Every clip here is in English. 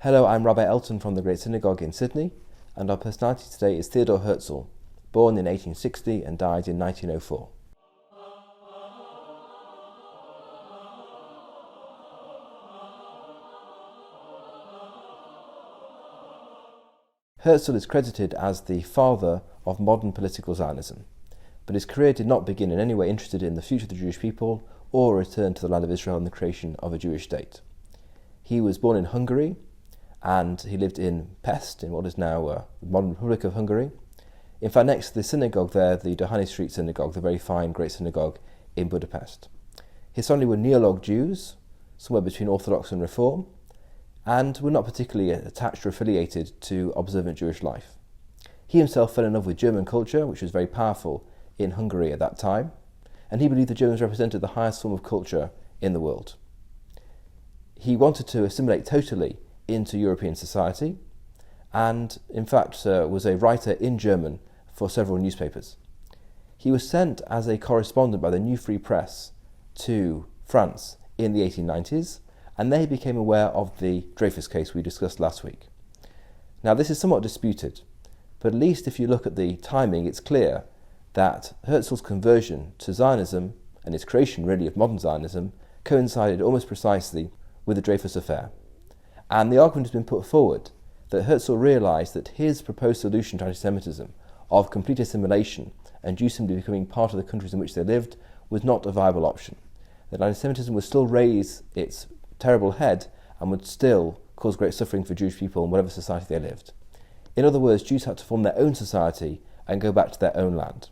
Hello, I'm Rabbi Elton from the Great Synagogue in Sydney, and our personality today is Theodor Herzl, born in 1860 and died in 1904. Herzl is credited as the father of modern political Zionism, but his career did not begin in any way interested in the future of the Jewish people or a return to the land of Israel and the creation of a Jewish state. He was born in Hungary, and he lived in Pest, in what is now the modern Republic of Hungary. In fact, next to the synagogue there, the Doheny Street Synagogue, the very fine Great Synagogue in Budapest. His family were Neolog Jews, somewhere between Orthodox and Reform, and were not particularly attached or affiliated to observant Jewish life. He himself fell in love with German culture, which was very powerful in Hungary at that time, and he believed the Germans represented the highest form of culture in the world. He wanted to assimilate totally into European society, and in fact was a writer in German for several newspapers. He was sent as a correspondent by the New Free Press to France in the 1890s, and they became aware of the Dreyfus case we discussed last week. Now, this is somewhat disputed, but at least if you look at the timing, it's clear that Herzl's conversion to Zionism and his creation really of modern Zionism coincided almost precisely with the Dreyfus affair. And the argument has been put forward that Herzl realised that his proposed solution to anti-Semitism of complete assimilation and Jews simply becoming part of the countries in which they lived was not a viable option. That anti-Semitism would still raise its terrible head and would still cause great suffering for Jewish people in whatever society they lived. In other words, Jews had to form their own society and go back to their own land.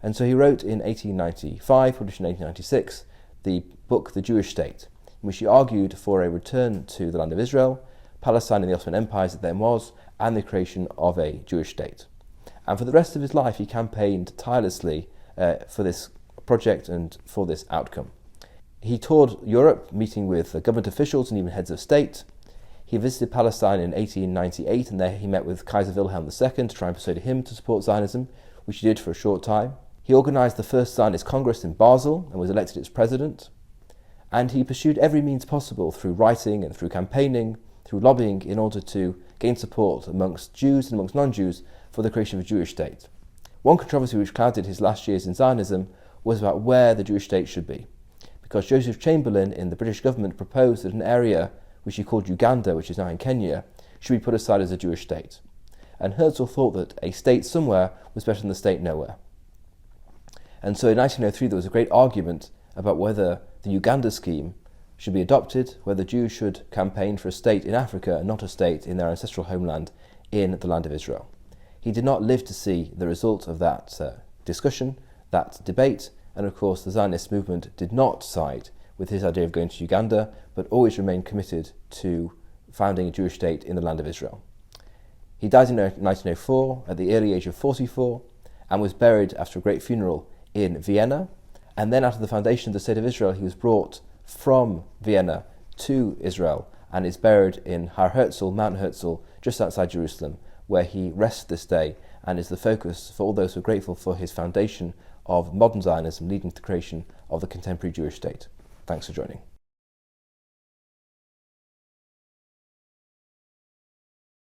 And so he wrote in 1895, published in 1896, the book The Jewish State, in which he argued for a return to the land of Israel, Palestine and the Ottoman Empire as it then was, and the creation of a Jewish state. And for the rest of his life he campaigned tirelessly for this project and for this outcome. He toured Europe, meeting with government officials and even heads of state. He visited Palestine in 1898, and there he met with Kaiser Wilhelm II to try and persuade him to support Zionism, which he did for a short time. He organised the first Zionist Congress in Basel and was elected its president. And he pursued every means possible through writing and through campaigning, through lobbying, in order to gain support amongst Jews and amongst non-Jews for the creation of a Jewish state. One controversy which clouded his last years in Zionism was about where the Jewish state should be, because Joseph Chamberlain in the British government proposed that an area which he called Uganda, which is now in Kenya, should be put aside as a Jewish state. And Herzl thought that a state somewhere was better than the state nowhere. And so in 1903 there was a great argument about whether the Uganda scheme should be adopted, whether Jews should campaign for a state in Africa and not a state in their ancestral homeland in the land of Israel. He did not live to see the result of that discussion, that debate, and of course the Zionist movement did not side with his idea of going to Uganda, but always remained committed to founding a Jewish state in the land of Israel. He died in 1904 at the early age of 44 and was buried after a great funeral in Vienna. And then after the foundation of the State of Israel, he was brought from Vienna to Israel and is buried in Har Herzl, Mount Herzl, just outside Jerusalem, where he rests this day and is the focus for all those who are grateful for his foundation of modern Zionism leading to the creation of the contemporary Jewish state. Thanks for joining.